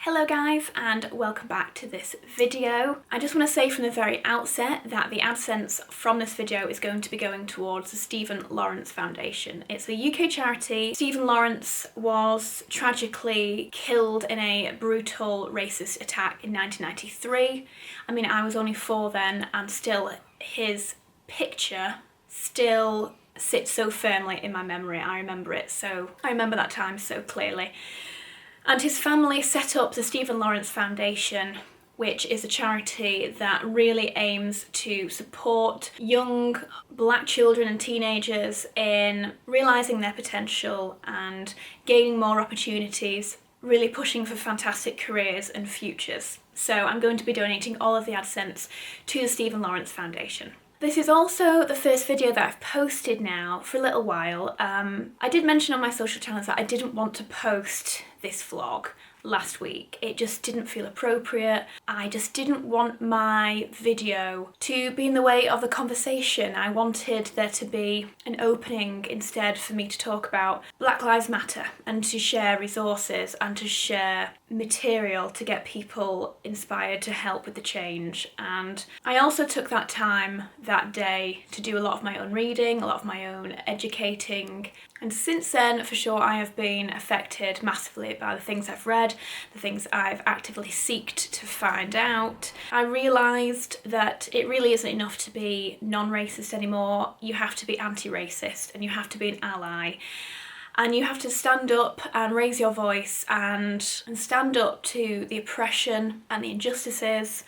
Hello guys and welcome back to this video. I just want to say from the very outset that the AdSense from this video is going to be going towards the Stephen Lawrence Foundation. It's a UK charity. Stephen Lawrence was tragically killed in a brutal racist attack in 1993. I mean, I was only 4 then, and still his picture still sits so firmly in my memory. I remember that time so clearly. And his family set up the Stephen Lawrence Foundation, which is a charity that really aims to support young black children and teenagers in realising their potential and gaining more opportunities, really pushing for fantastic careers and futures. So I'm going to be donating all of the AdSense to the Stephen Lawrence Foundation. This is also the first video that I've posted now for a little while. I did mention on my social channels that I didn't want to post this vlog last week. It just didn't feel appropriate. I just didn't want my video to be in the way of the conversation. I wanted there to be an opening instead for me to talk about Black Lives Matter and to share resources and to share material to get people inspired to help with the change. And I also took that time that day to do a lot of my own reading, a lot of my own educating. And since then, for sure, I have been affected massively by the things I've read, the things I've actively sought to find out. I realised that it really isn't enough to be non-racist anymore. You have to be anti-racist and you have to be an ally. And you have to stand up and raise your voice and stand up to the oppression and the injustices.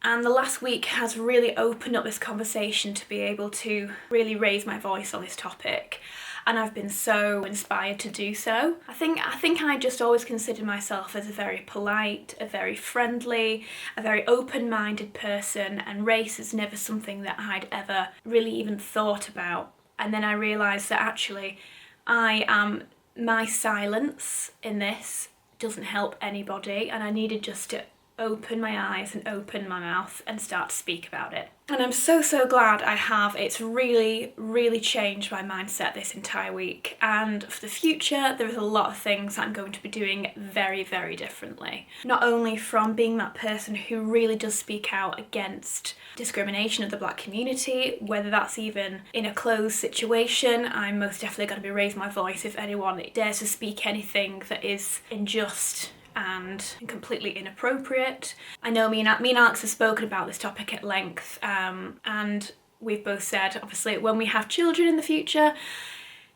And the last week has really opened up this conversation to be able to really raise my voice on this topic. And I've been so inspired to do so. I think I just always considered myself as a very polite, a very friendly, a very open-minded person, and race is never something that I'd ever really even thought about. And then I realised that actually my silence in this doesn't help anybody, and I needed just to open my eyes and open my mouth and start to speak about it. And I'm so glad I have. It's really changed my mindset this entire week, and for the future there is a lot of things that I'm going to be doing very differently. Not only from being that person who really does speak out against discrimination of the black community, whether that's even in a closed situation. I'm most definitely going to be raising my voice if anyone dares to speak anything that is unjust and completely inappropriate. I know me and Alex have spoken about this topic at length, and we've both said, obviously, when we have children in the future,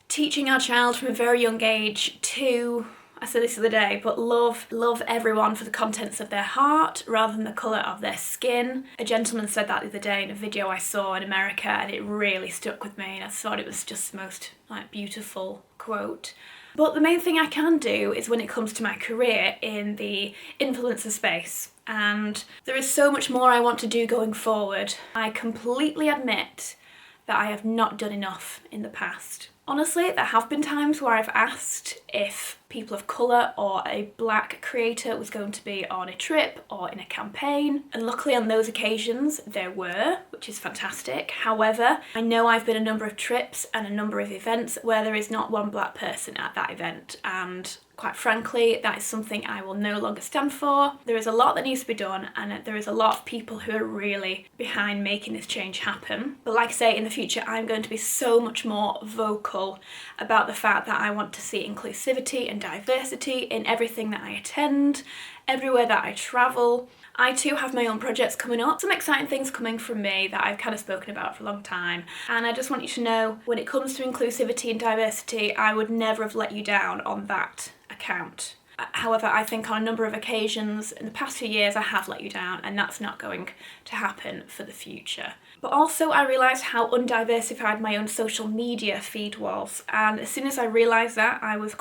teaching our child from a very young age to, I said this the other day, but love everyone for the contents of their heart rather than the colour of their skin. A gentleman said that the other day in a video I saw in America, and it really stuck with me, and I thought it was just the most beautiful quote. But the main thing I can do is when it comes to my career in the influencer space, and there is so much more I want to do going forward. I completely admit that I have not done enough in the past. Honestly, there have been times where I've asked if people of colour or a black creator was going to be on a trip or in a campaign, and luckily on those occasions there were, which is fantastic. However, I know I've been a number of trips and a number of events where there is not one black person at that event, and quite frankly, that is something I will no longer stand for. There is a lot that needs to be done, and there is a lot of people who are really behind making this change happen. But like I say, in the future, I'm going to be so much more vocal about the fact that I want to see inclusivity and diversity in everything that I attend, everywhere that I travel. I too have my own projects coming up, some exciting things coming from me that I've kind of spoken about for a long time, and I just want you to know, when it comes to inclusivity and diversity, I would never have let you down on that account. However, I think on a number of occasions in the past few years I have let you down, and that's not going to happen for the future. But also I realised how undiversified my own social media feed was, and as soon as I realised that, I was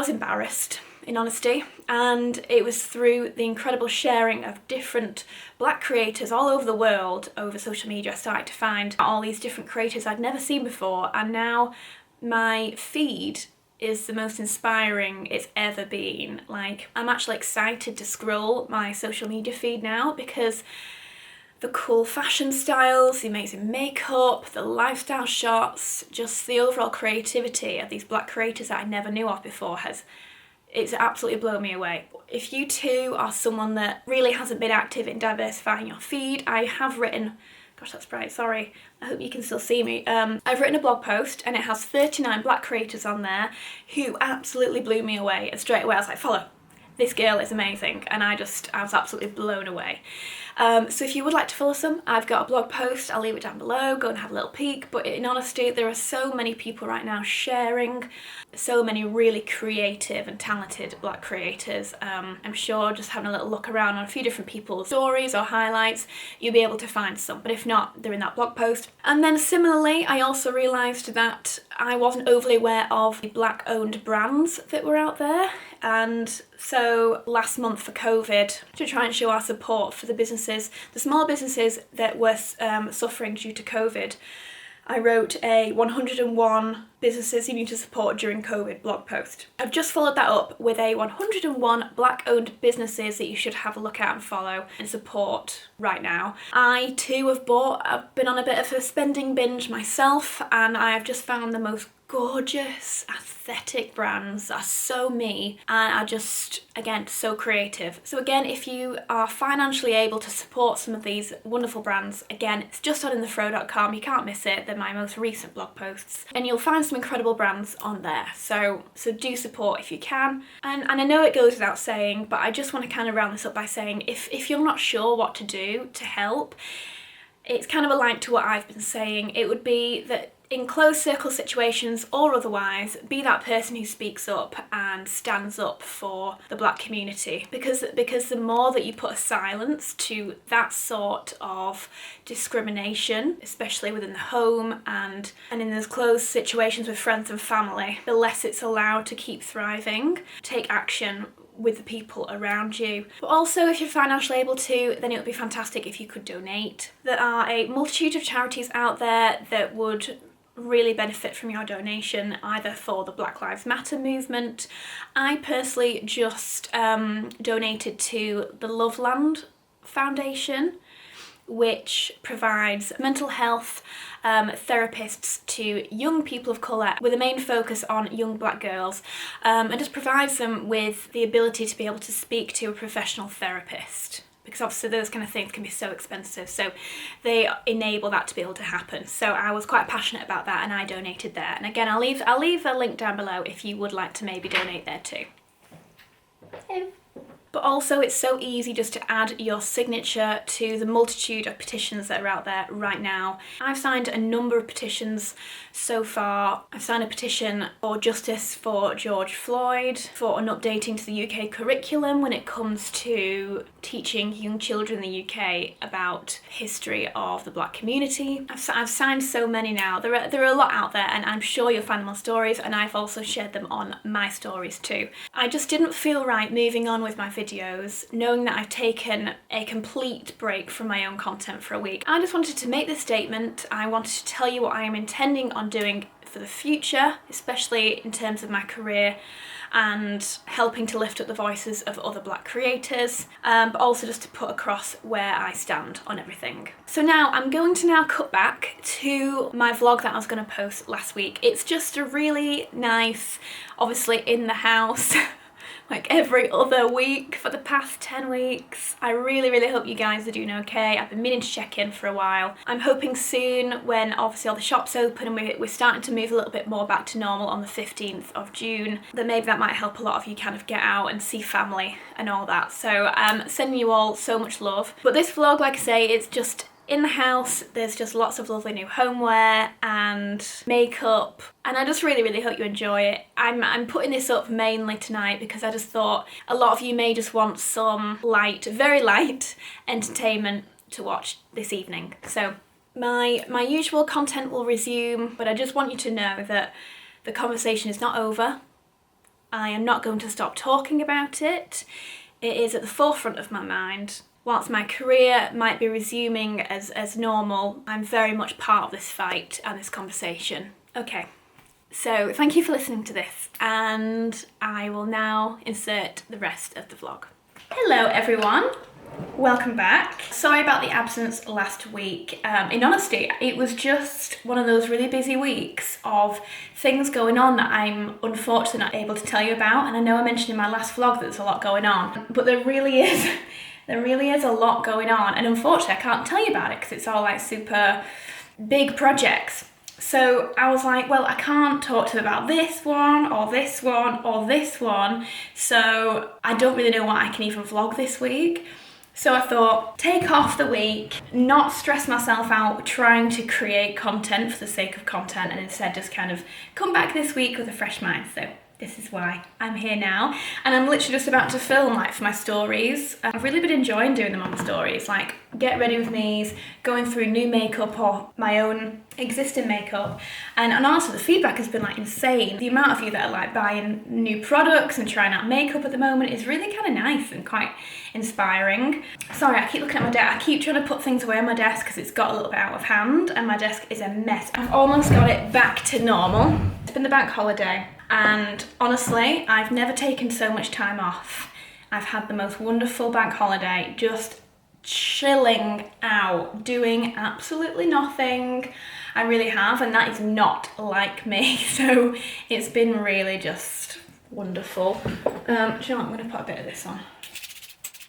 embarrassed, in honesty, and it was through the incredible sharing of different black creators all over the world over social media I started to find all these different creators I'd never seen before, and now my feed is the most inspiring it's ever been. I'm actually excited to scroll my social media feed now because the cool fashion styles, the amazing makeup, the lifestyle shots, just the overall creativity of these black creators that I never knew of before It's absolutely blown me away. If you too are someone that really hasn't been active in diversifying your feed, I have written, gosh that's bright, sorry, I hope you can still see me. I've written a blog post and it has 39 black creators on there who absolutely blew me away, and straight away I was like, follow. This girl is amazing, and I was absolutely blown away. So if you would like to follow some, I've got a blog post, I'll leave it down below, go and have a little peek. But in honesty, there are so many people right now sharing, so many really creative and talented black creators. I'm sure just having a little look around on a few different people's stories or highlights, you'll be able to find some. But if not, they're in that blog post. And then similarly, I also realised that I wasn't overly aware of the black owned brands that were out there. And so last month for COVID, to try and show our support for the businesses, the small businesses that were suffering due to COVID, I wrote a 101 businesses you need to support during COVID blog post. I've just followed that up with a 101 black owned businesses that you should have a look at and follow and support right now. I too have been on a bit of a spending binge myself, and I've just found the most gorgeous, aesthetic brands that are so me and are just, again, so creative. So again, if you are financially able to support some of these wonderful brands, again, it's just on inthefrow.com, you can't miss it, they're my most recent blog posts, and you'll find some incredible brands on there. So do support if you can. And I know it goes without saying, but I just want to kind of round this up by saying if you're not sure what to do to help, it's kind of aligned to what I've been saying. It would be that in closed circle situations or otherwise, be that person who speaks up and stands up for the black community, because the more that you put a silence to that sort of discrimination, especially within the home and in those closed situations with friends and family, the less it's allowed to keep thriving. Take action with the people around you. But also, if you're financially able to, then it would be fantastic if you could donate. There are a multitude of charities out there that would really benefit from your donation, either for the Black Lives Matter movement. I personally just donated to the Loveland Foundation, which provides mental health therapists to young people of colour with a main focus on young black girls, and just provides them with the ability to be able to speak to a professional therapist, because obviously those kind of things can be so expensive, so they enable that to be able to happen. So I was quite passionate about that and I donated there. And again, I'll leave a link down below if you would like to maybe donate there too. But also, it's so easy just to add your signature to the multitude of petitions that are out there right now. I've signed a number of petitions so far. I've signed a petition for justice for George Floyd, for an updating to the UK curriculum when it comes to teaching young children in the UK about history of the black community. I've signed so many now. There are a lot out there, and I'm sure you'll find them on stories, and I've also shared them on my stories too. I just didn't feel right moving on with my videos, knowing that I've taken a complete break from my own content for a week. I just wanted to make this statement. I wanted to tell you what I am intending on doing for the future, especially in terms of my career and helping to lift up the voices of other black creators, but also just to put across where I stand on everything. So now I'm going to cut back to my vlog that I was going to post last week. It's just a really nice, obviously in the house, like every other week for the past 10 weeks. I really hope you guys are doing okay. I've been meaning to check in for a while. I'm hoping soon, when obviously all the shops open and we're starting to move a little bit more back to normal on the 15th of June, that maybe that might help a lot of you kind of get out and see family and all that. So sending you all so much love. But this vlog, like I say, it's just in the house. There's just lots of lovely new homeware and makeup, and I just really hope you enjoy it. I'm putting this up mainly tonight because I just thought a lot of you may just want some light, very light entertainment to watch this evening. So my usual content will resume, but I just want you to know that the conversation is not over. I am not going to stop talking about it. It is at the forefront of my mind. Whilst my career might be resuming as normal, I'm very much part of this fight and this conversation. Okay, so thank you for listening to this, and I will now insert the rest of the vlog. Hello everyone, Welcome back. Sorry about the absence last week. In honesty, it was just one of those really busy weeks of things going on that I'm unfortunately not able to tell you about. And I know I mentioned in my last vlog that there's a lot going on, but there really is a lot going on. And unfortunately, I can't tell you about it because it's all like super big projects. So I was like, well, I can't talk to them about this one or this one or this one. So I don't really know what I can even vlog this week. So I thought, take off the week, not stress myself out trying to create content for the sake of content, and instead just kind of come back this week with a fresh mind. So this is why I'm here now. And I'm literally just about to film like for my stories. I've really been enjoying doing them on the stories, like get ready with me's, going through new makeup or my own existing makeup. And also the feedback has been like insane. The amount of you that are like buying new products and trying out makeup at the moment is really kind of nice and quite inspiring. Sorry, I keep looking at my desk. I keep trying to put things away on my desk because it's got a little bit out of hand and my desk is a mess. I've almost got it back to normal. It's been the bank holiday. And honestly, I've never taken so much time off. I've had the most wonderful bank holiday, just chilling out, doing absolutely nothing. I really have, and that is not like me. So it's been really just wonderful. Do you know what? I'm going to put a bit of this on.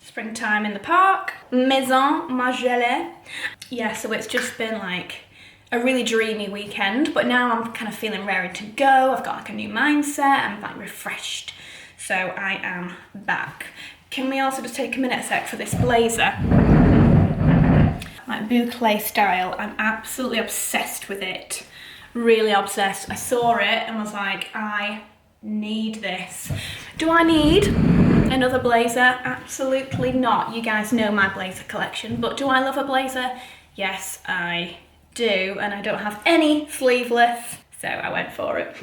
Springtime in the park. Maison Margiela. Yeah, so it's just been like a really dreamy weekend, but now I'm kind of feeling raring to go. I've got like a new mindset, I'm like refreshed. So I am back. Can we also just take a minute for this blazer? Like boucle style, I'm absolutely obsessed with it. Really obsessed. I saw it and was like, I need this. Do I need another blazer? Absolutely not. You guys know my blazer collection, but do I love a blazer? Yes, I do, and I don't have any sleeveless, so I went for it.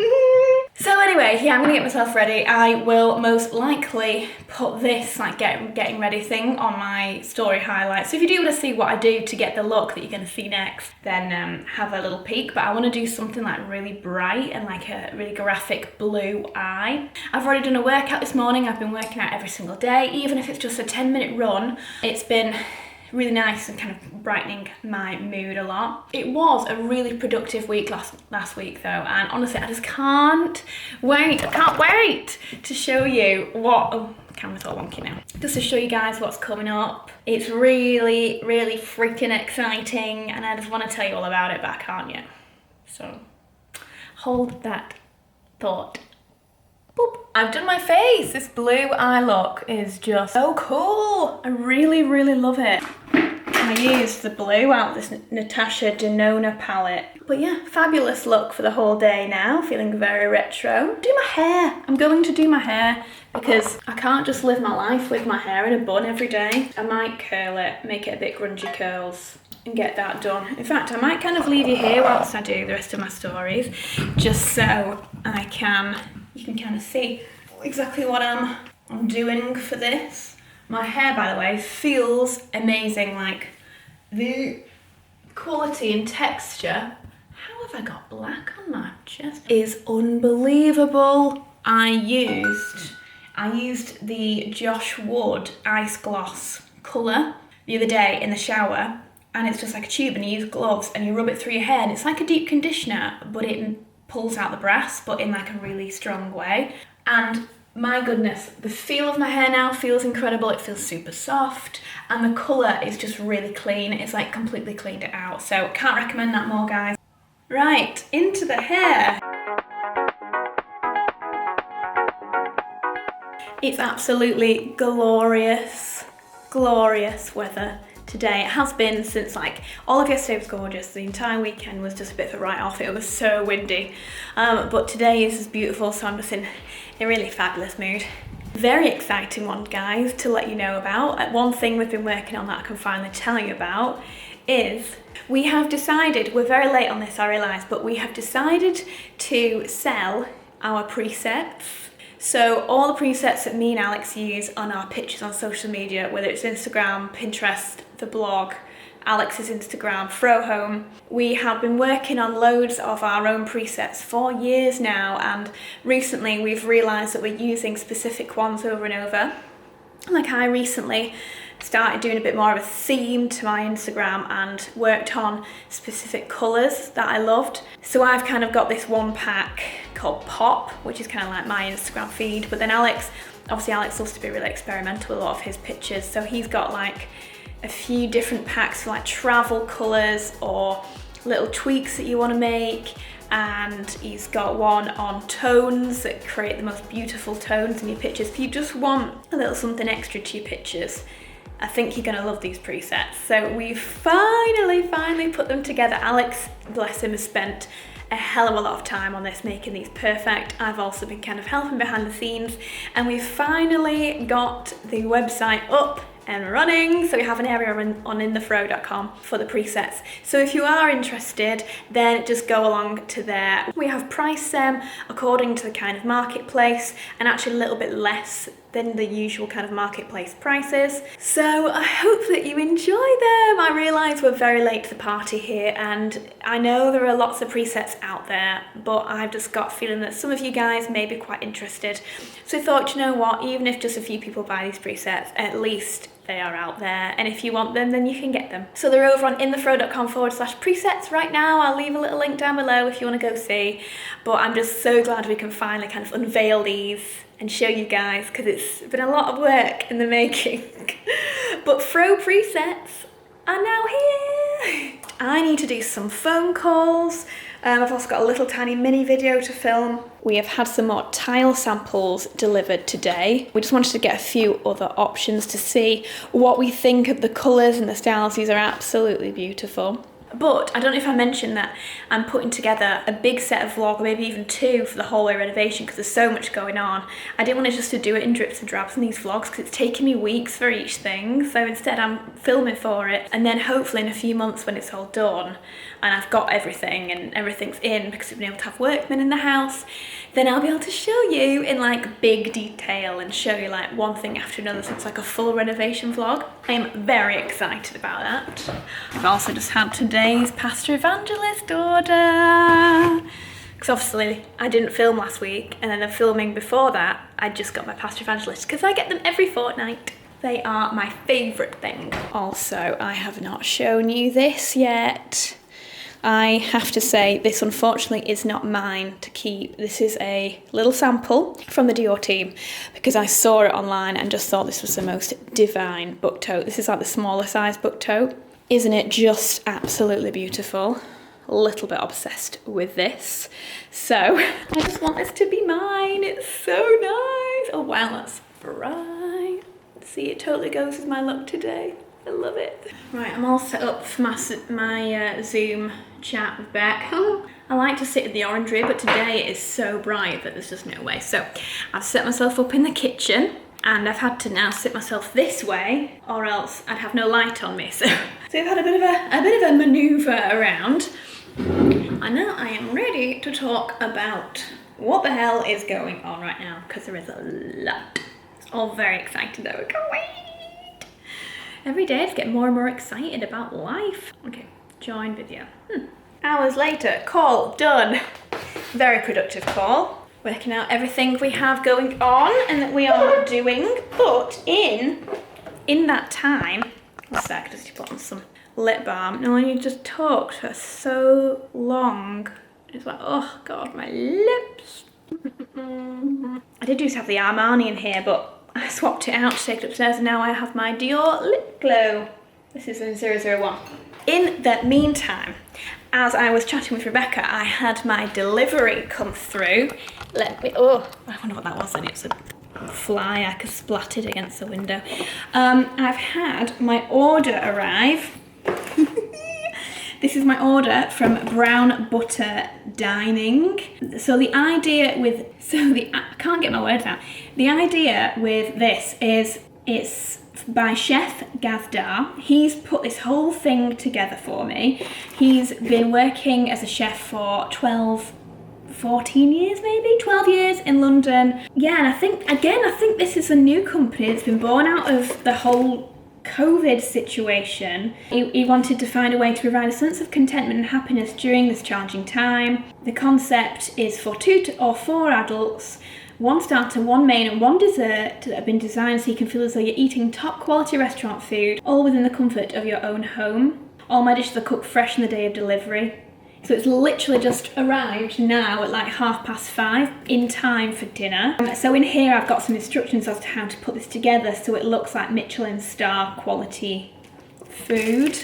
So anyway, yeah, I'm gonna get myself ready. I will most likely put this like getting ready thing on my story highlights. So if you do want to see what I do to get the look that you're gonna see next, then have a little peek. But I want to do something like really bright and like a really graphic blue eye. I've already done a workout this morning. I've been working out every single day, even if it's just a 10-minute run. It's been really nice and kind of brightening my mood a lot. It was a really productive week last week though, and honestly I just can't wait to show you what, oh, the camera's all wonky now, just to show you guys what's coming up. It's really freaking exciting and I just want to tell you all about it, but I can't yet. So hold that thought. Boop. I've done my face. This blue eye look is just so cool. I really love it. I used the blue out of this Natasha Denona palette. But yeah, fabulous look for the whole day now. Feeling very retro. Do my hair. I'm going to do my hair because I can't just live my life with my hair in a bun every day. I might curl it, make it a bit grungy curls and get that done. In fact, I might kind of leave you here whilst I do the rest of my stories, just so you can kind of see exactly what I'm doing for this. My hair, by the way, feels amazing. Like the quality and texture, how have I got black on my chest, is unbelievable. I used the Josh Wood Ice Gloss colour the other day in the shower, and it's just like a tube and you use gloves and you rub it through your hair and it's like a deep conditioner, but it pulls out the brass, but in like a really strong way. And my goodness, the feel of my hair now feels incredible. It feels super soft and the colour is just really clean. It's like completely cleaned it out. So can't recommend that more, guys. Right, into the hair. It's absolutely glorious weather today. It has been since like all of yesterday was gorgeous. The entire weekend was just a bit of a write-off. It was so windy, but today is beautiful, so I'm just in a really fabulous mood. Very exciting one, guys, to let you know about. One thing we've been working on that I can finally tell you about is we have decided, we're very late on this I realise, but we have decided to sell our presets. So all the presets that me and Alex use on our pictures on social media, whether it's Instagram, Pinterest, the blog, Alex's Instagram, Throw Home, we have been working on loads of our own presets for years now, and recently we've realised that we're using specific ones over and over. Like I recently started doing a bit more of a theme to my Instagram and worked on specific colours that I loved. So I've kind of got this one pack called Pop, which is kind of like my Instagram feed, but then Alex loves to be really experimental with a lot of his pictures, so he's got like a few different packs for like travel colours or little tweaks that you want to make, and he's got one on tones that create the most beautiful tones in your pictures. If you just want a little something extra to your pictures, I think you're gonna love these presets. So we finally put them together. Alex, bless him, has spent a hell of a lot of time on this, making these perfect. I've also been kind of helping behind the scenes, and we've finally got the website up and running. So we have an area on Inthefrow.com for the presets. So if you are interested, then just go along to there. We have priced them according to the kind of marketplace, and actually a little bit less than the usual kind of marketplace prices. So I hope that you enjoy them. I realise we're very late to the party here, and I know there are lots of presets out there, but I've just got a feeling that some of you guys may be quite interested. So I thought, you know what, even if just a few people buy these presets, at least they are out there, and if you want them, then you can get them. So they're over on inthefrow.com/presets right now. I'll leave a little link down below if you want to go see, but I'm just so glad we can finally kind of unveil these and show you guys, because it's been a lot of work in the making. But Throw presets are now here. I need to do some phone calls. I've also got a little tiny mini video to film. We have had some more tile samples delivered today. We just wanted to get a few other options to see what we think of the colours and the styles. These are absolutely beautiful. But I don't know if I mentioned that I'm putting together a big set of vlog, or maybe even two, for the HOMEWARE renovation, because there's so much going on. I didn't want to just do it in drips and drabs in these vlogs, because it's taking me weeks for each thing. So instead I'm filming for it, and then hopefully in a few months when it's all done and I've got everything and everything's in, because we've been able to have workmen in the house, then I'll be able to show you in like big detail and show you like one thing after another. So it's like a full renovation vlog. I am very excited about that. I've also just had today's Pastor Evangelist order, because obviously I didn't film last week, and then the filming before that I just got my Pastor Evangelist, because I get them every fortnight. They are my favourite thing. Also, I have not shown you this yet. I have to say, this unfortunately is not mine to keep. This is a little sample from the Dior team, because I saw it online and just thought this was the most divine book tote. This is like the smaller size book tote. Isn't it just absolutely beautiful? A little bit obsessed with this. So I just want this to be mine. It's so nice. Oh wow, that's bright. See, it totally goes with my look today. I love it. Right, I'm all set up for my Zoom chat with Beck. I like to sit in the orangery, but today it is so bright that there's just no way. So I've set myself up in the kitchen, and I've had to now sit myself this way, or else I'd have no light on me. So we've had a bit of a manoeuvre around. And now I am ready to talk about what the hell is going on right now, because there is a lot. It's all very exciting though. I can't wait. Every day I just get more and more excited about life. Okay, join video. Hours later, call done. Very productive call. Working out everything we have going on and that we are doing. But in that time, one sec, just put on some lip balm. No, you just talked for so long. It's like, oh God, my lips. I did used to have the Armani in here, but I swapped it out to take it upstairs, and now I have my Dior lip glow. This is in 001. In the meantime, as I was chatting with Rebecca, I had my delivery come through. Oh, I wonder what that was then. It's a fly I splattered against the window. I've had my order arrive. This is my order from Brown Butter Dining. So the idea with, I can't get my words out. The idea with this is it's by Chef Gazdar. He's put this whole thing together for me. He's been working as a chef for 14 years maybe, 12 years in London. Yeah, and I think this is a new company that's been born out of the whole COVID situation. He wanted to find a way to provide a sense of contentment and happiness during this challenging time. The concept is for 2 or 4 adults one starter, one main and one dessert that have been designed so you can feel as though you're eating top quality restaurant food, all within the comfort of your own home. All my dishes are cooked fresh on the day of delivery. So it's literally just arrived now at like 5:30 in time for dinner. So in here I've got some instructions as to how to put this together so it looks like Michelin star quality food.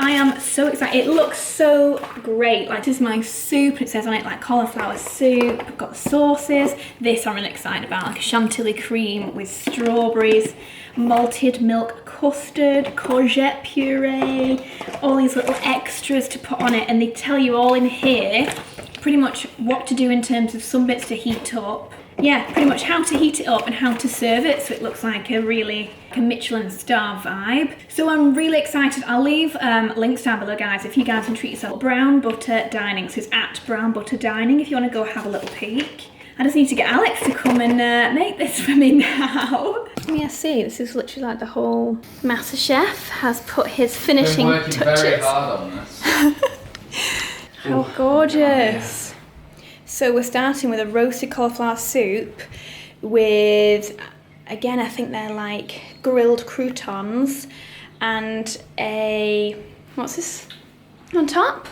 I am so excited. It looks so great. Like, this is my soup. It says on it like cauliflower soup. I've got the sauces. This I'm really excited about, like a chantilly cream with strawberries, malted milk custard, courgette puree, all these little extras to put on it. And they tell you all in here pretty much what to do in terms of some bits to heat up. Yeah, pretty much how to heat it up and how to serve it so it looks like a Michelin star vibe. So I'm really excited. I'll leave links down below, guys, if you guys can treat yourself. Brown Butter Dining, so it's at Brown Butter Dining if you want to go have a little peek. I just need to get Alex to come and make this for me now. Yeah, see, this is literally like the whole Master Chef has put his finishing touches. Been working very hard on this. How gorgeous. So we're starting with a roasted cauliflower soup with, again, I think they're like grilled croutons and a, what's this on top?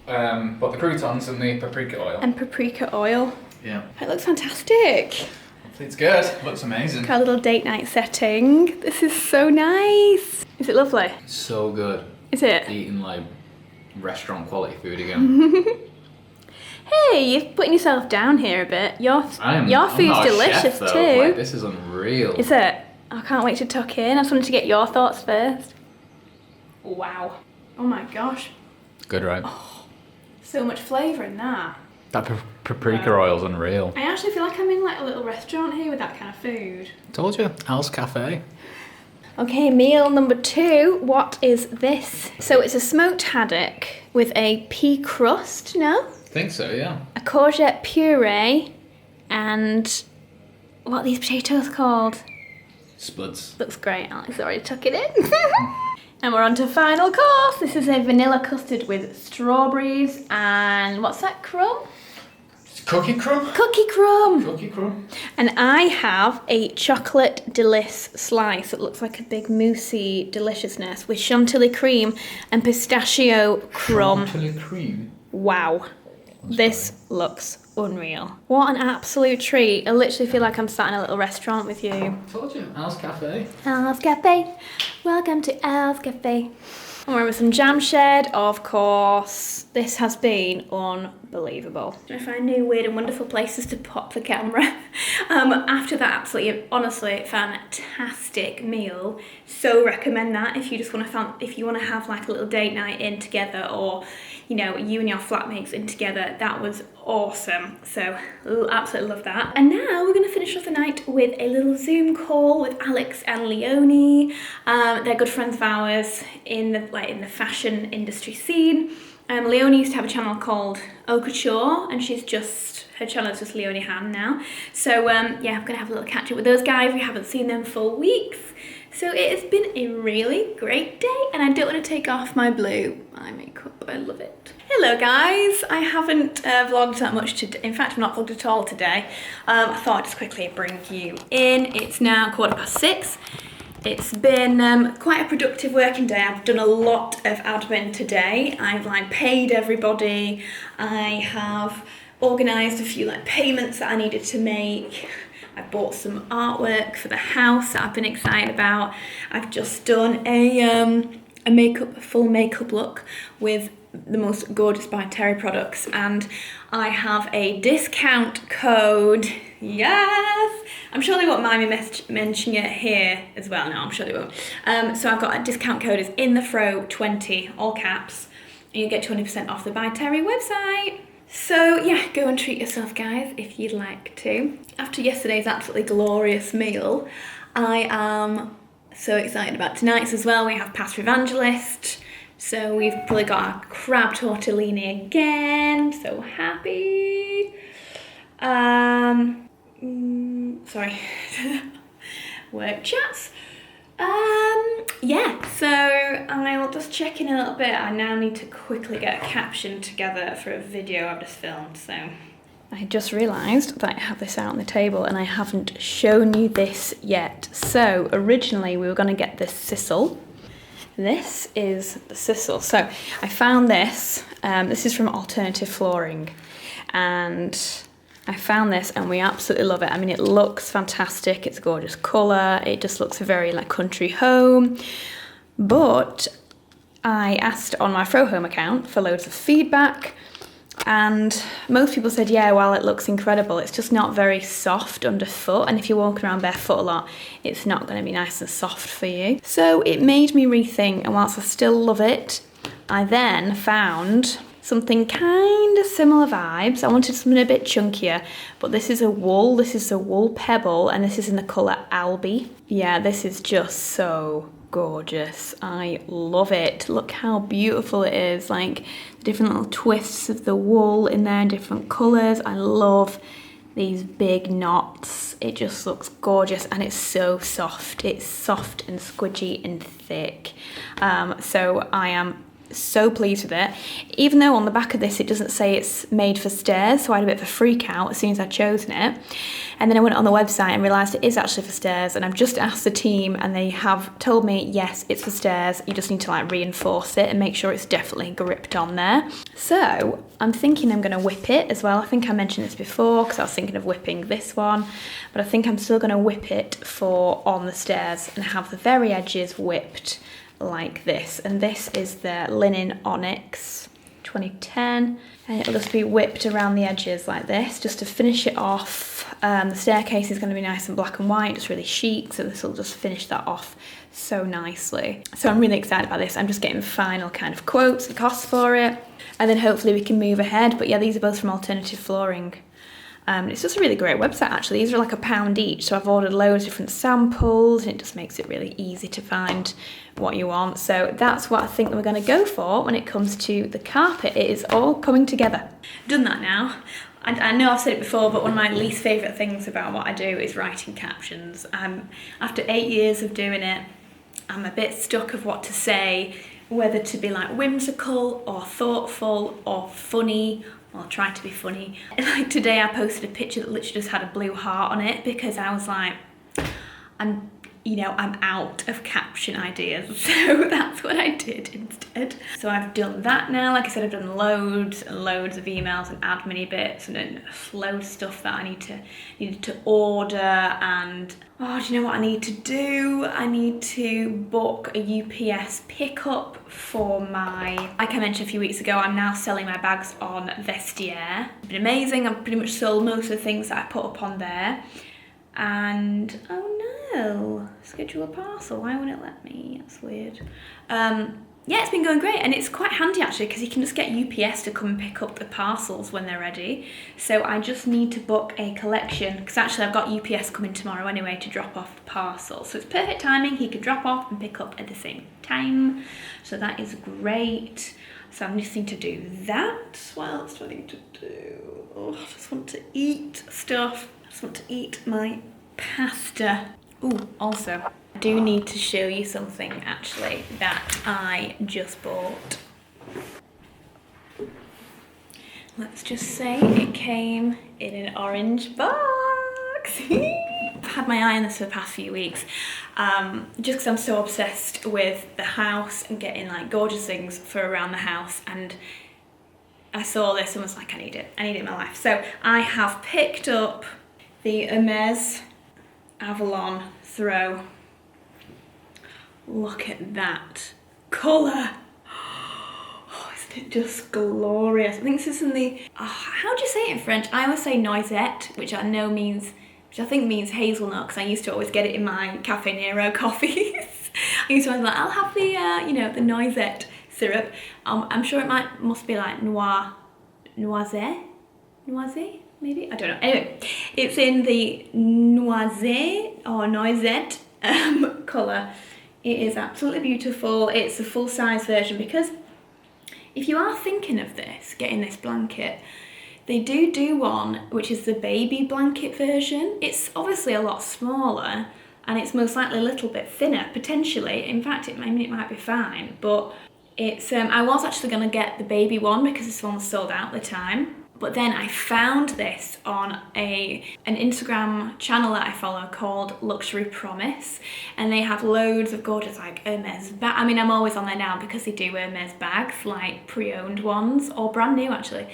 But the croutons and the paprika oil. And paprika oil. Yeah. It looks fantastic. Hopefully it's good. It looks amazing. Got a little date night setting. This is so nice. Is it lovely? So good. Is it? Eating like restaurant quality food again. Hey, you're putting yourself down here a bit. Your food's I'm not a delicious chef, though. too. Like, this is unreal. Is it? I can't wait to tuck in. I just wanted to get your thoughts first. Wow. Oh my gosh. Good, right? Oh, so much flavour in that. That paprika oil's unreal. I actually feel like I'm in like a little restaurant here with that kind of food. Told you. Al's Cafe. Okay, meal number 2. What is this? So it's a smoked haddock with a pea crust, no? I think so, yeah. A courgette puree and what are these potatoes called? Spuds. Looks great. Alex already took it in. And we're on to final course. This is a vanilla custard with strawberries and what's that crumb? Cookie crumb? Cookie crumb. Cookie crumb. And I have a chocolate delice slice that looks like a big moussey deliciousness with chantilly cream and pistachio crumb. Chantilly cream? Wow. This looks unreal. What an absolute treat. I literally feel like I'm sat in a little restaurant with you. Told you. Al's Cafe. Al's Cafe. Welcome to Al's Cafe. And we're with some jam shed, of course. This has been unbelievable. I find new weird and wonderful places to pop the camera. After that absolutely, honestly, fantastic meal. So recommend that if you just want to have like a little date night in together, or you know, you and your flatmates in together. That was awesome. So absolutely love that. And now we're gonna finish off the night with a little Zoom call with Alex and Leonie. They're good friends of ours in the fashion industry scene. Leonie used to have a channel called Haute Couture, and her channel is just Leonie Han now. So yeah, I'm gonna have a little catch up with those guys. We haven't seen them for weeks. So it has been a really great day, and I don't want to take off my blue eye makeup. I love it. Hello guys, I haven't vlogged that much today. In fact, I've not vlogged at all today. I thought I'd just quickly bring you in. It's now 6:15. It's been quite a productive working day. I've done a lot of admin today. I've like paid everybody. I have organised a few like payments that I needed to make. I bought some artwork for the house that I've been excited about. I've just done a full makeup look with the most gorgeous by Terry products, and I have a discount code. Yes! I'm sure they won't mind me mentioning it here as well. No, I'm sure they won't. So I've got a discount code, is Inthefrow 20, all caps, and you get 20% off the By Terry website. So yeah, go and treat yourself, guys, if you'd like to. After yesterday's absolutely glorious meal, I am so excited about tonight's as well. We have Pastor Evangelist, so we've probably got our crab tortellini again. So happy. Sorry, work chats. Yeah, so I'll just check in a little bit. I now need to quickly get a caption together for a video I've just filmed, so I just realised that I have this out on the table and I haven't shown you this yet. So originally we were going to get this sisal. This is the sisal. So I found this. This is from Alternative Flooring, and I found this and we absolutely love it. I mean, it looks fantastic. It's a gorgeous colour. It just looks very like country home. But I asked on my Throw Home account for loads of feedback, and most people said, yeah, well, it looks incredible. It's just not very soft underfoot, and if you're walking around barefoot a lot, it's not going to be nice and soft for you. So it made me rethink, and whilst I still love it, I then found something kind of similar vibes. I wanted something a bit chunkier, but this is a wool pebble, and this is in the colour Albi. Yeah, this is just so gorgeous. I love it. Look how beautiful it is, like the different little twists of the wool in there in different colours. I love these big knots. It just looks gorgeous, and it's so soft. It's soft and squidgy and thick. So I am so pleased with it, even though on the back of this it doesn't say it's made for stairs, so I had a bit of a freak out as soon as I'd chosen it. And then I went on the website and realised it is actually for stairs, and I've just asked the team and they have told me yes, it's for stairs. You just need to like reinforce it and make sure it's definitely gripped on there. So I'm thinking I'm going to whip it as well. I think I mentioned this before because I was thinking of whipping this one, but I think I'm still going to whip it for on the stairs and have the very edges whipped like this. And this is the linen onyx 2010, and it'll just be whipped around the edges like this just to finish it off. The staircase is going to be nice and black and white, just really chic, so this will just finish that off so nicely. So I'm really excited about this. I'm just getting the final kind of quotes and costs for it, and then hopefully we can move ahead. But yeah, these are both from Alternative Flooring. It's just a really great website actually. These are like £1 each, so I've ordered loads of different samples, and it just makes it really easy to find what you want. So that's what I think we're going to go for when it comes to the carpet. It is all coming together. I've done that now. I know I've said it before, but one of my least favourite things about what I do is writing captions. After 8 years of doing it, I'm a bit stuck of what to say, whether to be like whimsical or thoughtful or funny. I'll try to be funny. Like today I posted a picture that literally just had a blue heart on it because I was like, I'm out of caption ideas, so that's what I did instead. So I've done that now. Like I said, I've done loads and loads of emails and admin bits, and then loads of stuff that I needed to order. And oh, do you know what I need to do? I need to book a UPS pickup for my, like I mentioned a few weeks ago, I'm now selling my bags on Vestiaire. It's been amazing. I've pretty much sold most of the things that I put up on there. And oh no, schedule a parcel. Why won't it let me? That's weird. Yeah, it's been going great, and it's quite handy actually because you can just get UPS to come and pick up the parcels when they're ready. So I just need to book a collection because actually I've got UPS coming tomorrow anyway to drop off the parcel. So it's perfect timing. He could drop off and pick up at the same time. So that is great. So I'm just need to do that. What else do I need to do? Oh, I just want to eat stuff. I just want to eat my pasta. Ooh, also, I do need to show you something actually that I just bought. Let's just say it came in an orange box. I've had my eye on this for the past few weeks, just because I'm so obsessed with the house and getting like gorgeous things for around the house, and I saw this and was like, I need it in my life. So I have picked up the Hermes Avalon Throw. Look at that colour. Oh, isn't it just glorious? I think this is in the, how do you say it in French? I always say noisette, which I think means hazelnut, because I used to always get it in my Cafe Nero coffees. I used to always be like, I'll have the, the noisette syrup. I'm sure it must be like noisette, maybe? I don't know. Anyway, it's in the noisette or noisette colour. It is absolutely beautiful. It's a full-size version, because if you are thinking of this, getting this blanket, they do one which is the baby blanket version. It's obviously a lot smaller and it's most likely a little bit thinner, potentially. In fact, it might be fine, but it's I was actually going to get the baby one because this one was sold out at the time. But then I found this on an Instagram channel that I follow called Luxury Promise, and they have loads of gorgeous like Hermes bags. I mean, I'm always on there now because they do Hermes bags, like pre-owned ones or brand new actually.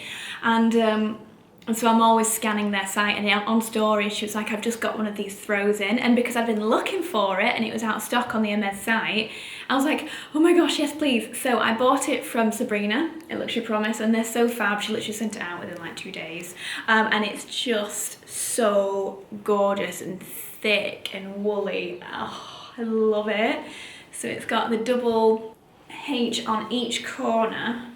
And so I'm always scanning their site, and on story she was like, I've just got one of these throws in, and because I've been looking for it and it was out of stock on the Hermes site, I was like, oh my gosh, yes please. So I bought it from Sabrina at Luxury Promise, and they're so fab. She literally sent it out within like 2 days, and it's just so gorgeous and thick and woolly. Oh, I love it. So it's got the double H on each corner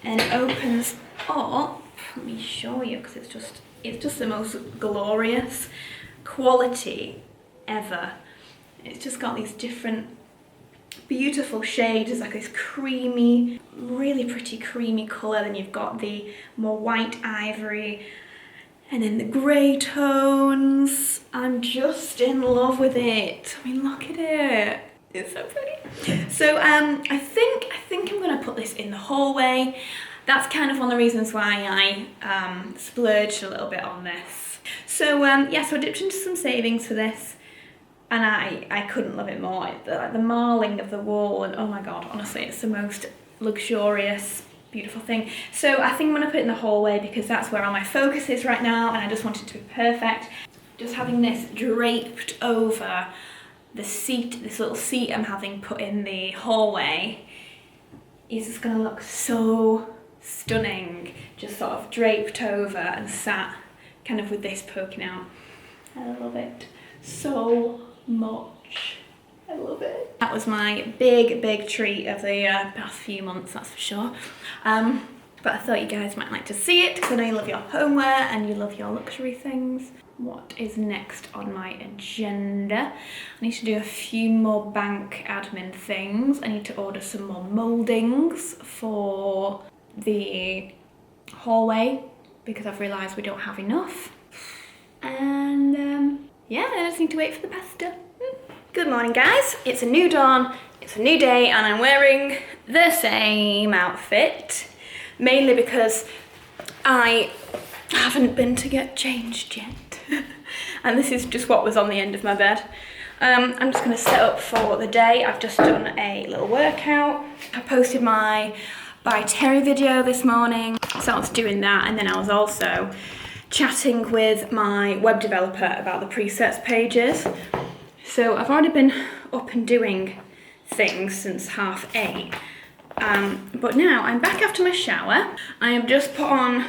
and it opens up. Let me show you, because it's just the most glorious quality ever. It's just got these different beautiful shades. It's like this creamy, really pretty creamy colour. Then you've got the more white ivory and then the grey tones. I'm just in love with it. I mean, look at it. It's so pretty. So I think I'm gonna put this in the hallway. That's kind of one of the reasons why I splurged a little bit on this. So yeah, so I dipped into some savings for this, and I couldn't love it more. The marling of the wool, and oh my god, honestly, it's the most luxurious, beautiful thing. So I think I'm gonna put it in the hallway because that's where all my focus is right now, and I just want it to be perfect. Just having this draped over the seat, this little seat I'm having put in the hallway, is just gonna look so stunning, just sort of draped over and sat kind of with this poking out. I love it so much. I love it. That was my big treat of the past few months, that's for sure. But I thought you guys might like to see it because I know you love your homeware and you love your luxury things. What is next on my agenda? I need to do a few more bank admin things. I need to order some more mouldings for the hallway because I've realised we don't have enough. And yeah, I just need to wait for the pasta. Good morning guys, it's a new dawn, it's a new day, and I'm wearing the same outfit, mainly because I haven't been to get changed yet. And this is just what was on the end of my bed. I'm just going to set up for the day. I've just done a little workout. I posted my By Terry video this morning, so I was doing that, and then I was also chatting with my web developer about the presets pages. So I've already been up and doing things since 8:30, but now I'm back after my shower. I have just put on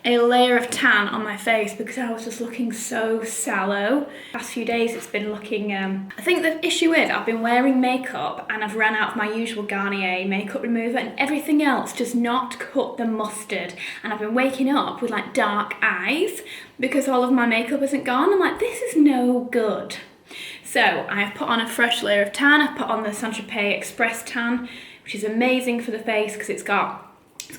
a layer of tan on my face because I was just looking so sallow. Past few days it's been looking, I think the issue is I've been wearing makeup and I've ran out of my usual Garnier makeup remover, and everything else does not cut the mustard. And I've been waking up with like dark eyes because all of my makeup isn't gone. I'm like, this is no good. So I've put on a fresh layer of tan. I've put on the Saint-Tropez Express Tan, which is amazing for the face because it's got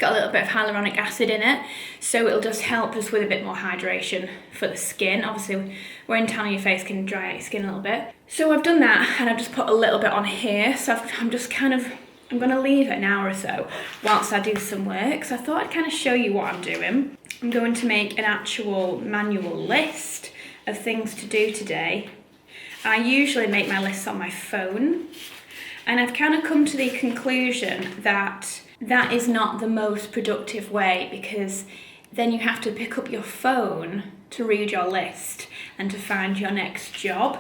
a little bit of hyaluronic acid in it, so it'll just help us with a bit more hydration for the skin. Obviously, wearing tan on your face can dry out your skin a little bit. So I've done that, and I've just put a little bit on here. So I'm going to leave it an hour or so whilst I do some work. So I thought I'd kind of show you what I'm doing. I'm going to make an actual manual list of things to do today. I usually make my lists on my phone, and I've kind of come to the conclusion that that is not the most productive way, because then you have to pick up your phone to read your list and to find your next job.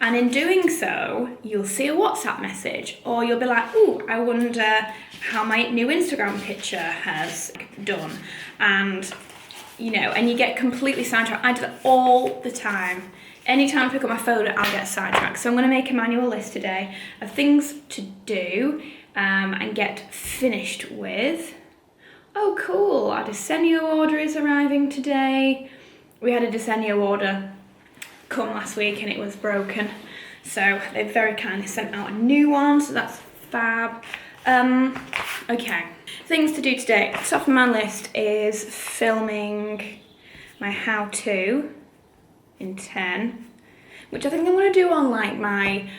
And in doing so, you'll see a WhatsApp message, or you'll be like, ooh, I wonder how my new Instagram picture has done. And, you know, and you get completely sidetracked. I do that all the time. Anytime I pick up my phone, I'll get sidetracked. So I'm going to make a manual list today of things to do and get finished with. Oh cool, our Desenio order is arriving today. We had a Desenio order come last week and it was broken, so they very kindly sent out a new one, so that's fab. Okay, things to do today. Top of my list is filming my how-to in 10, which I think I'm going to do on like my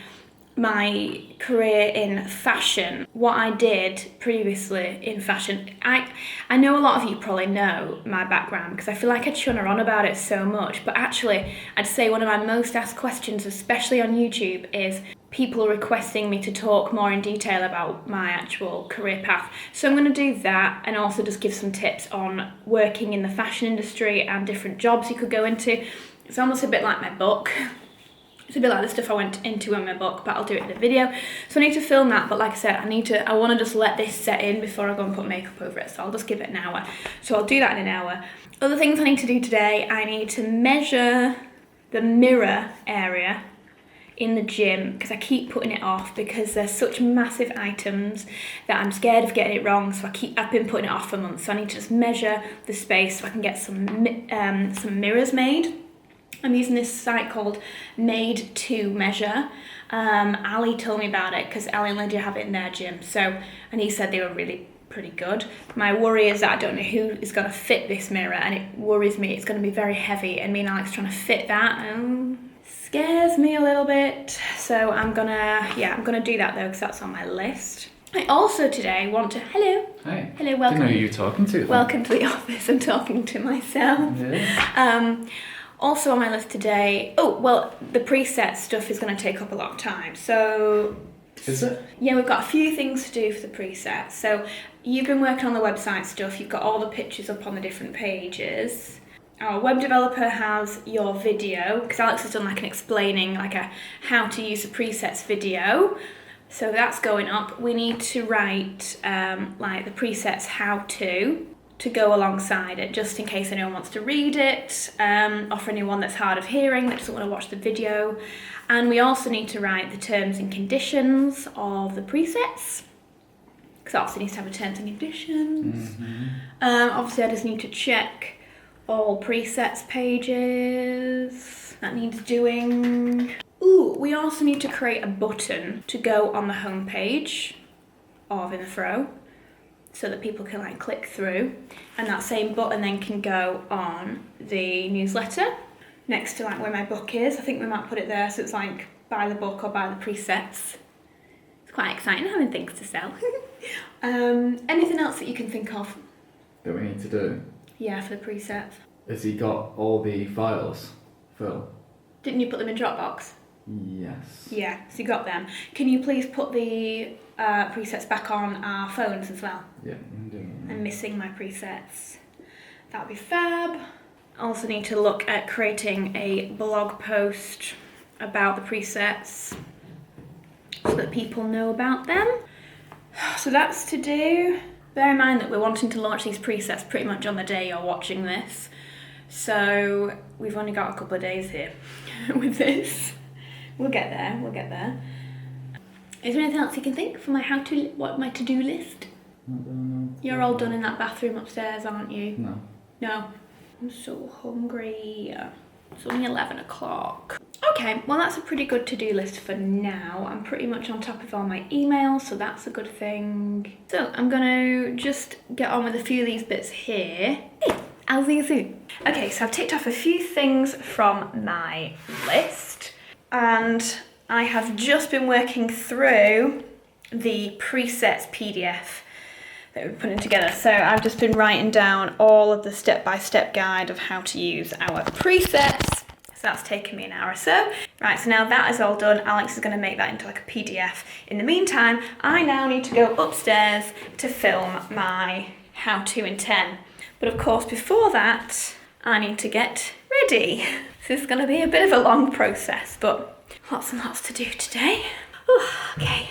my career in fashion, what I did previously in fashion, I know a lot of you probably know my background because I feel like I chunner on about it so much, but actually I'd say one of my most asked questions, especially on YouTube, is people requesting me to talk more in detail about my actual career path. So I'm going to do that and also just give some tips on working in the fashion industry and different jobs you could go into. It's almost a bit like my book. It's a bit like the stuff I went into in my book, but I'll do it in a video. So I need to film that, but like I said, I want to just let this set in before I go and put makeup over it, so I'll just give it an hour. So I'll do that in an hour. Other things I need to do today, I need to measure the mirror area in the gym, because I keep putting it off because they're such massive items that I'm scared of getting it wrong, so I've been putting it off for months. So I need to just measure the space so I can get some mirrors made. I'm using this site called Made to Measure. Ali told me about it because Ali and Lydia have it in their gym. And he said they were really pretty good. My worry is that I don't know who is going to fit this mirror, and it worries me. It's going to be very heavy, and me and Alex trying to fit that scares me a little bit. So I'm gonna do that though, because that's on my list. I also today want to hello, welcome. Didn't know who you were talking to. Welcome to the office. I'm talking to myself. Yeah. Also on my list today, the preset stuff is going to take up a lot of time. So, is it? Yeah, we've got a few things to do for the preset. So you've been working on the website stuff. You've got all the pictures up on the different pages. Our web developer has your video, because Alex has done like an explaining, like a how to use the presets video. So that's going up. We need to write like the presets how to go alongside it, just in case anyone wants to read it, or for anyone that's hard of hearing that doesn't want to watch the video. And we also need to write the terms and conditions of the presets, because obviously it needs to have a terms and conditions. Mm-hmm. Obviously I just need to check all presets pages. That needs doing. We also need to create a button to go on the home page of Inthefrow, so that people can like click through, and that same button then can go on the newsletter next to like where my book is. I think we might put it there, so it's like buy the book or buy the presets. It's quite exciting having things to sell. Anything else that you can think of? That we need to do? Yeah, for the presets. Has he got all the files, Phil? Didn't you put them in Dropbox? Yes. Yeah, so you got them. Can you please put the presets back on our phones as well? Yeah, I'm doing that. I'm missing my presets. That'd be fab. Also need to look at creating a blog post about the presets so that people know about them. So that's to do. Bear in mind that we're wanting to launch these presets pretty much on the day you're watching this. So we've only got a couple of days here with this. We'll get there. Is there anything else you can think for my my to-do list? No. You're all done in that bathroom upstairs, aren't you? No. No. I'm so hungry. It's only 11 o'clock. Okay, well that's a pretty good to-do list for now. I'm pretty much on top of all my emails, so that's a good thing. So I'm gonna just get on with a few of these bits here. Hey, I'll see you soon. Okay, so I've ticked off a few things from my list, and I have just been working through the presets PDF that we're putting together. So I've just been writing down all of the step-by-step guide of how to use our presets. So that's taken me an hour or so. Right, so now that is all done. Alex is going to make that into like a PDF. In the meantime, I now need to go upstairs to film my how-to in 10. But of course, before that, I need to get ready. This is going to be a bit of a long process, but lots and lots to do today. Okay,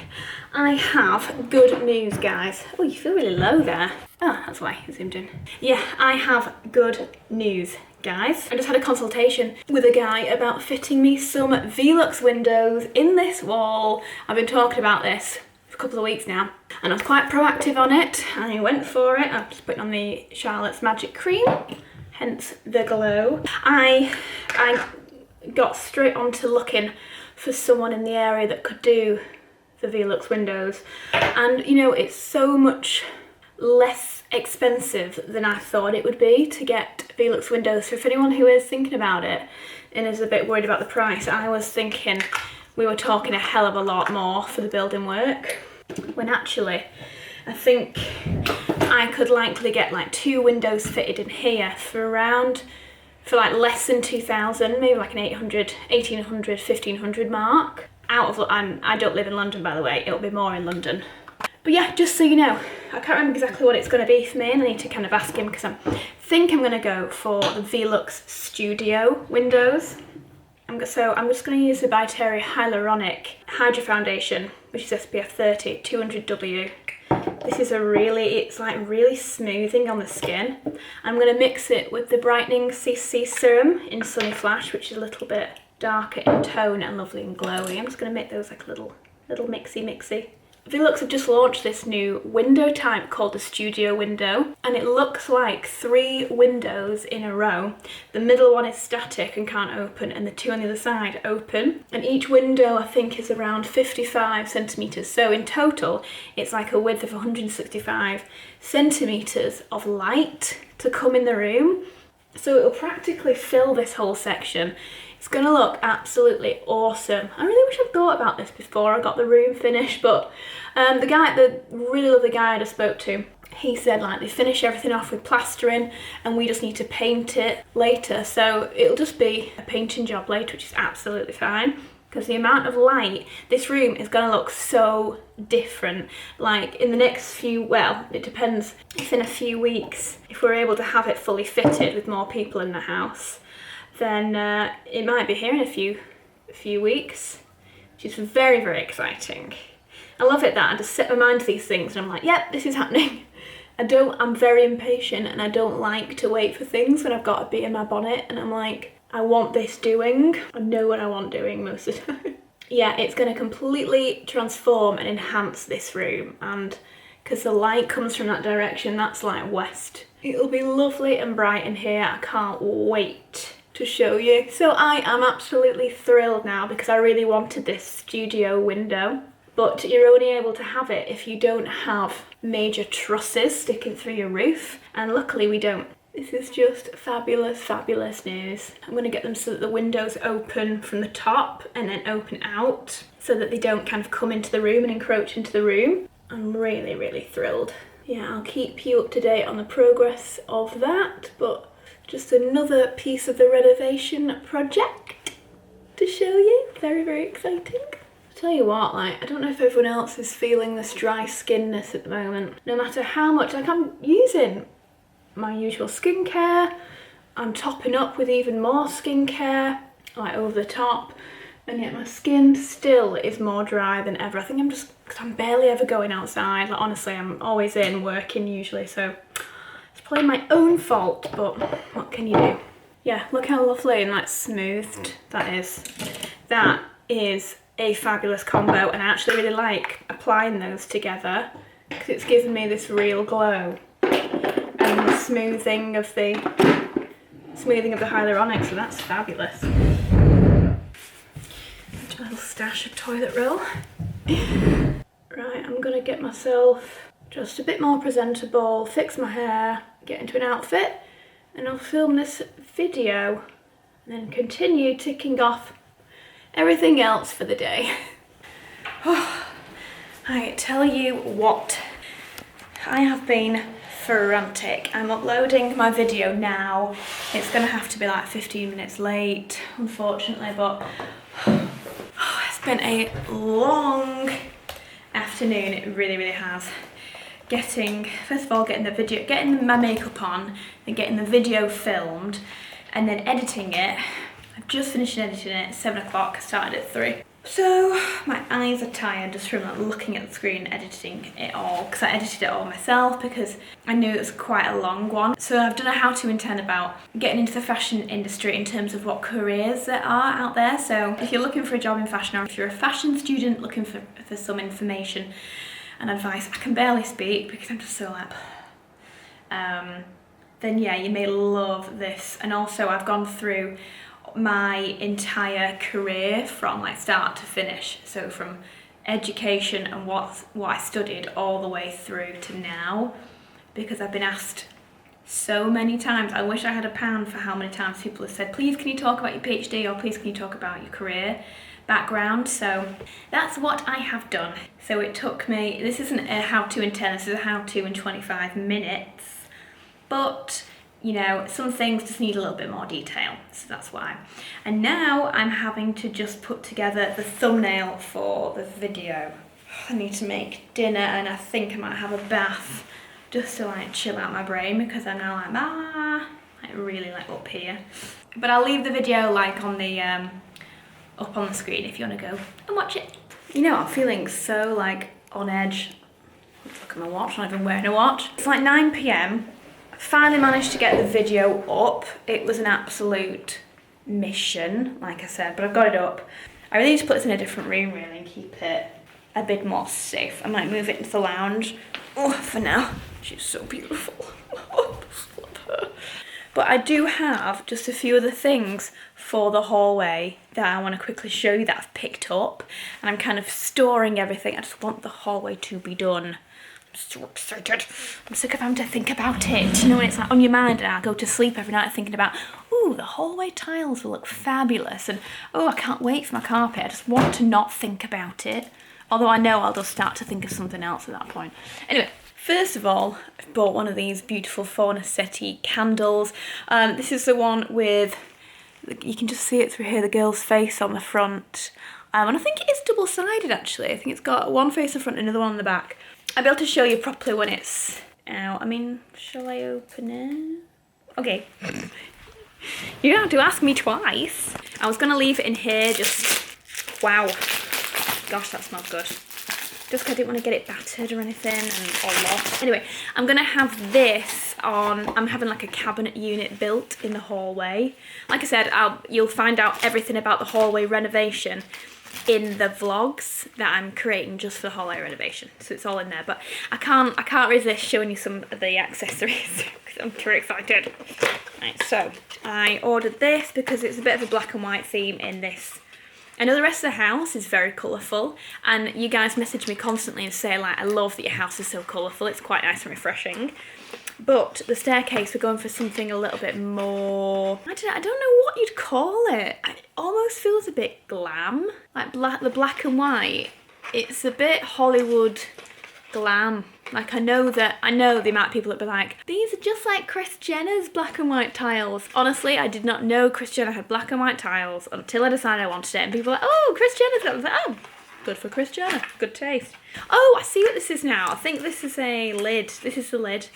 I have good news, guys. Oh, you feel really low there. Oh, that's why I zoomed in. Yeah, I have good news, guys. I just had a consultation with a guy about fitting me some Velux windows in this wall. I've been talking about this for a couple of weeks now, and I was quite proactive on it. I went for it. I'm just putting on the Charlotte's Magic Cream, hence the glow. I got straight on to looking for someone in the area that could do the Velux windows, and you know, it's so much less expensive than I thought it would be to get Velux windows. So if anyone who is thinking about it and is a bit worried about the price, I was thinking we were talking a hell of a lot more for the building work, when actually I think I could likely get like 2 windows fitted in here for like less than 2,000, maybe like an 800, 1,800, 1,500 mark. I don't live in London, by the way, it'll be more in London. But yeah, just so you know, I can't remember exactly what it's going to be for me, and I need to kind of ask him, because I think I'm going to go for the Velux Studio windows. So I'm just going to use the Vestiaire Hyaluronic Hydra foundation, which is SPF 30, 200W. This is it's like really smoothing on the skin. I'm going to mix it with the Brightening CC Serum in Sunny Flash, which is a little bit darker in tone and lovely and glowy. I'm just going to make those like a little mixy. Velux have just launched this new window type called the Studio Window, and it looks like 3 windows in a row. The middle one is static and can't open, and the 2 on the other side open. And each window I think is around 55 centimetres. So in total, it's like a width of 165 centimetres of light to come in the room. So it'll practically fill this whole section. It's going to look absolutely awesome. I really wish I'd thought about this before I got the room finished, but the really lovely guy I just spoke to, he said like they finish everything off with plastering and we just need to paint it later. So it'll just be a painting job later, which is absolutely fine, because the amount of light, this room is going to look so different. Like in the next it depends if in a few weeks, if we're able to have it fully fitted with more people in the house, then it might be here in a few weeks, which is very, very exciting. I love it that I just set my mind to these things and I'm like, yep, this is happening. I'm very impatient and I don't like to wait for things when I've got a bee in my bonnet and I'm like, I want this doing. I know what I want doing most of the time. Yeah, it's going to completely transform and enhance this room, and because the light comes from that direction, that's like west. It'll be lovely and bright in here. I can't wait to show you. So I am absolutely thrilled now, because I really wanted this studio window, but you're only able to have it if you don't have major trusses sticking through your roof, and luckily we don't. This is just fabulous, fabulous news. I'm going to get them so that the windows open from the top and then open out, so that they don't kind of come into the room and encroach into the room. I'm really, really thrilled. Yeah, I'll keep you up to date on the progress of that, but just another piece of the renovation project to show you. Very, very exciting. I'll tell you what, like, I don't know if everyone else is feeling this dry skinness at the moment. No matter how much, like, I'm using my usual skincare, I'm topping up with even more skincare, like over the top, and yet my skin still is more dry than ever. I think because I'm barely ever going outside. Like, honestly, I'm always in working usually, so it's probably my own fault, but what can you do? Yeah, look how lovely and like smoothed that is. That is a fabulous combo, and I actually really like applying those together because it's given me this real glow and the smoothing of the hyaluronic, so that's fabulous. A little stash of toilet roll. Right, I'm gonna get myself just a bit more presentable, fix my hair, get into an outfit, and I'll film this video and then continue ticking off everything else for the day. I tell you what, I have been frantic. I'm uploading my video now. It's gonna have to be like 15 minutes late, unfortunately, but it's been a long afternoon. It really, really has. First of all, getting my makeup on, then getting the video filmed, and then editing it. I've just finished editing it at 7 o'clock, I started at 3. So my eyes are tired just from like looking at the screen, editing it all, because I edited it all myself because I knew it was quite a long one. So I've done a how-to intern about getting into the fashion industry in terms of what careers there are out there. So if you're looking for a job in fashion, or if you're a fashion student looking for some information and advice, I can barely speak because I'm just so like, then yeah, you may love this. And also I've gone through my entire career from like start to finish, so from education and what I studied all the way through to now, because I've been asked so many times. I wish I had a pound for how many times people have said, please can you talk about your PhD, or please can you talk about your career background. So that's what I have done. So it took me, this isn't a how-to in 10, this is a how-to in 25 minutes. But, you know, some things just need a little bit more detail, so that's why. And now I'm having to just put together the thumbnail for the video. I need to make dinner and I think I might have a bath just to like chill out my brain because I'm now like really like up here. But I'll leave the video like on the up on the screen if you want to go and watch it. You know, I'm feeling so like on edge. Let's look at my watch, I'm not even wearing a watch. It's like 9 PM. I finally managed to get the video up. It was an absolute mission, like I said, but I've got it up. I really need to put this in a different room really and keep it a bit more safe. I might move it into the lounge. Oh, for now. She's so beautiful. Love her. But I do have just a few other things for the hallway that I want to quickly show you that I've picked up. And I'm kind of storing everything. I just want the hallway to be done. I'm so excited. I'm sick of having to think about it. You know when it's like on your mind and I go to sleep every night thinking about, ooh, the hallway tiles will look fabulous. And oh, I can't wait for my carpet. I just want to not think about it. Although I know I'll just start to think of something else at that point. Anyway, first of all, I've bought one of these beautiful Fornasetti candles. This is the one with, you can just see it through here, the girl's face on the front. And I think it is double-sided actually. I think it's got one face in the front and another one on the back. I'll be able to show you properly when it's out. I mean, shall I open it? Okay. You don't have to ask me twice. I was gonna leave it in here just, wow. Gosh, that smells good. Just because I didn't want to get it battered or anything or lost. Anyway, I'm going to have this on, I'm having like a cabinet unit built in the hallway. Like I said, you'll find out everything about the hallway renovation in the vlogs that I'm creating just for the hallway renovation. So it's all in there, but I can't resist showing you some of the accessories because I'm too excited. Right, so I ordered this because it's a bit of a black and white theme in this. I know the rest of the house is very colourful, and you guys message me constantly and say like, I love that your house is so colourful, it's quite nice and refreshing. But the staircase, we're going for something a little bit more, I don't know what you'd call it. It almost feels a bit glam, like the black and white. It's a bit Hollywood glam. Like I know the amount of people that be like, these are just like Kris Jenner's black and white tiles. Honestly, I did not know Kris Jenner had black and white tiles until I decided I wanted it. And people were like, oh, Kris Jenner's got it. I was like, oh, good for Kris Jenner. Good taste. Oh, I see what this is now. I think this is a lid. This is the lid.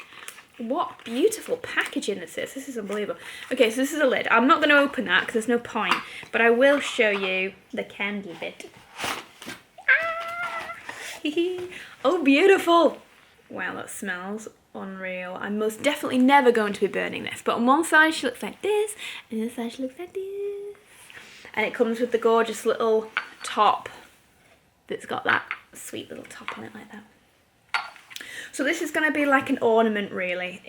What beautiful packaging this is. This is unbelievable. Okay, so this is a lid. I'm not going to open that because there's no point. But I will show you the candle bit. Oh, beautiful. Wow, that smells unreal. I'm most definitely never going to be burning this. But on one side she looks like this, and the other side she looks like this. And it comes with the gorgeous little top that's got that sweet little top on it like that. So this is going to be like an ornament really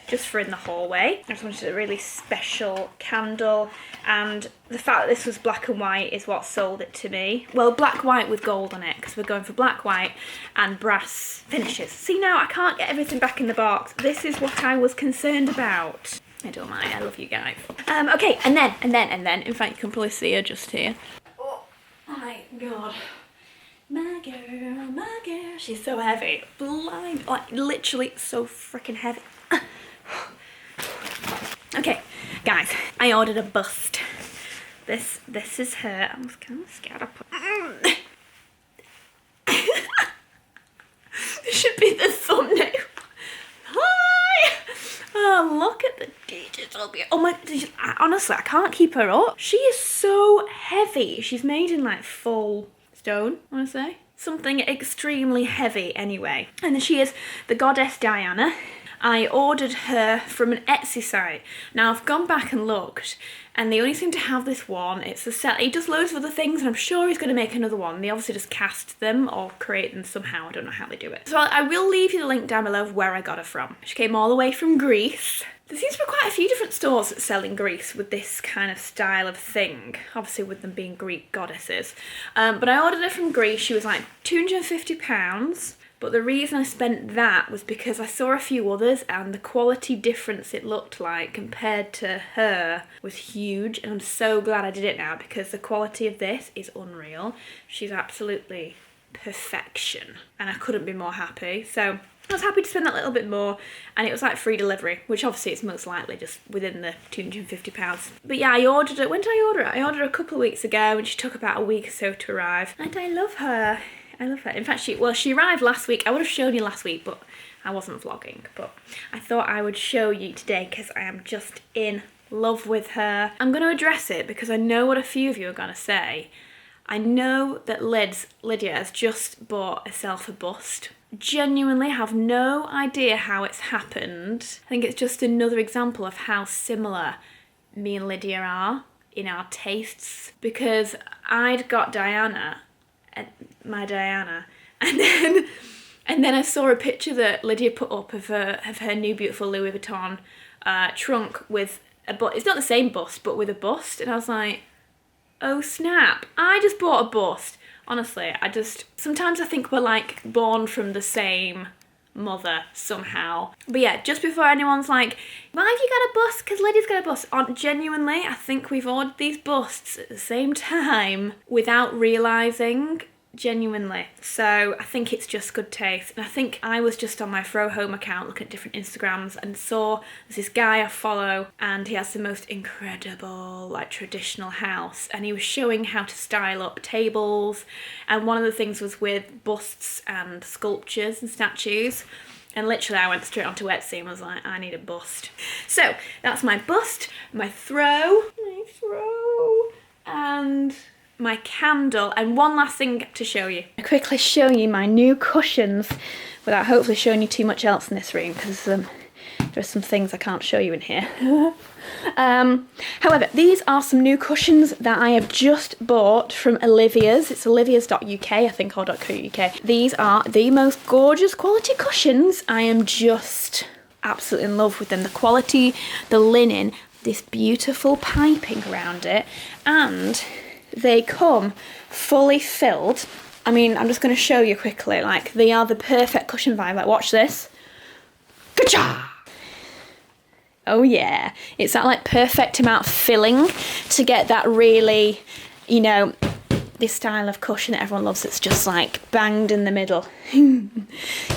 just for in the hallway. I just wanted a really special candle, and the fact that this was black and white is what sold it to me. Well, black white with gold on it, because we're going for black white and brass finishes. See, now I can't get everything back in the box. This is what I was concerned about. I don't mind, I love you guys. Okay, and then, in fact you can probably see her just here. Oh my god. My girl, she's so heavy. Blind, like literally so freaking heavy. Okay, guys, I ordered a bust. This is her. I'm kind of scared of put. This should be the thumbnail. Hi! Oh, look at the digital beauty. Oh my, honestly, I can't keep her up. She is so heavy. She's made in like full stone, I want to say. Something extremely heavy anyway. And then she is the goddess Diana. I ordered her from an Etsy site. Now I've gone back and looked, and they only seem to have this one. It's a set. He does loads of other things, and I'm sure he's going to make another one. They obviously just cast them or create them somehow. I don't know how they do it. So I will leave you the link down below of where I got her from. She came all the way from Greece. There seems to be quite a few different stores that sell in Greece with this kind of style of thing, obviously with them being Greek goddesses. But I ordered her from Greece. She was like £250. But the reason I spent that was because I saw a few others and the quality difference it looked like compared to her was huge. And I'm so glad I did it now because the quality of this is unreal. She's absolutely perfection and I couldn't be more happy. So I was happy to spend that little bit more, and it was like free delivery, which obviously it's most likely just within the £250. But yeah, I ordered it. When did I order it? I ordered it a couple of weeks ago and she took about a week or so to arrive. And I love her. I love her. In fact, she arrived last week. I would have shown you last week, but I wasn't vlogging. But I thought I would show you today because I am just in love with her. I'm going to address it because I know what a few of you are going to say. I know that Lydia has just bought herself a bust. Genuinely have no idea how it's happened. I think it's just another example of how similar me and Lydia are in our tastes, because I'd got my Diana, and then I saw a picture that Lydia put up of her new beautiful Louis Vuitton trunk with a bust. It's not the same bust, but with a bust, and I was like, oh snap, I just bought a bust. Honestly, sometimes I think we're like born from the same mother somehow. But yeah, just before anyone's like, why have you got a bust? Because Lydia's got a bust. Genuinely, I think we've ordered these busts at the same time without realising. Genuinely. So I think it's just good taste. And I think I was just on my Throw Home account looking at different Instagrams and saw there's this guy I follow and he has the most incredible like traditional house, and he was showing how to style up tables, and one of the things was with busts and sculptures and statues. And literally I went straight onto Etsy and was like, I need a bust. So that's my bust, my throw, and my candle. And one last thing to show you. I'll quickly show you my new cushions without hopefully showing you too much else in this room, because there's some things I can't show you in here. However, these are some new cushions that I have just bought from Olivia's. It's olivias.uk, I think, or .co.uk. These are the most gorgeous quality cushions. I am just absolutely in love with them. The quality, the linen, this beautiful piping around it, and they come fully filled. I mean, I'm just going to show you quickly. Like, they are the perfect cushion vibe. Like, watch this. Ka-cha! Oh yeah. It's that like perfect amount of filling to get that really, you know, this style of cushion that everyone loves. It's just like banged in the middle. You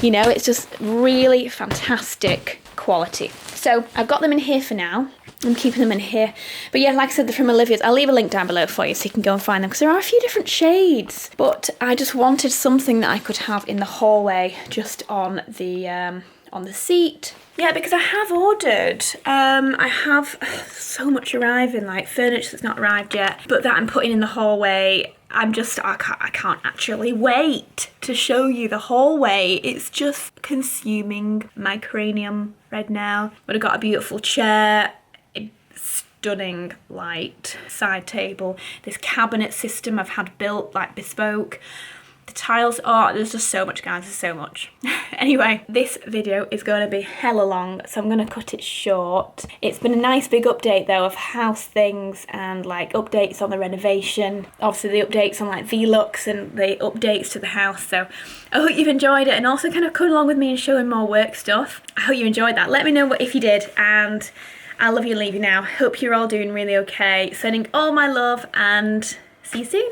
know, it's just really fantastic quality. So I've got them in here for now. I'm keeping them in here. But yeah, like I said, they're from Olivia's. I'll leave a link down below for you so you can go and find them, because there are a few different shades. But I just wanted something that I could have in the hallway, just on the seat. Yeah, because I have ordered, I have so much arriving, like furniture that's not arrived yet, but that I'm putting in the hallway. I can't actually wait to show you the hallway. It's just consuming my cranium right now. But I've got a beautiful chair, a stunning light side table, this cabinet system I've had built, like bespoke. The tiles, oh, there's just so much, guys, there's so much. Anyway, this video is going to be hella long, so I'm going to cut it short. It's been a nice big update though of house things and like updates on the renovation. Obviously the updates on like Velux and the updates to the house. So I hope you've enjoyed it, and also kind of coming along with me and showing more work stuff. I hope you enjoyed that. Let me know if you did, and I love you and leave you now. Hope you're all doing really okay. Sending all my love, and see you soon.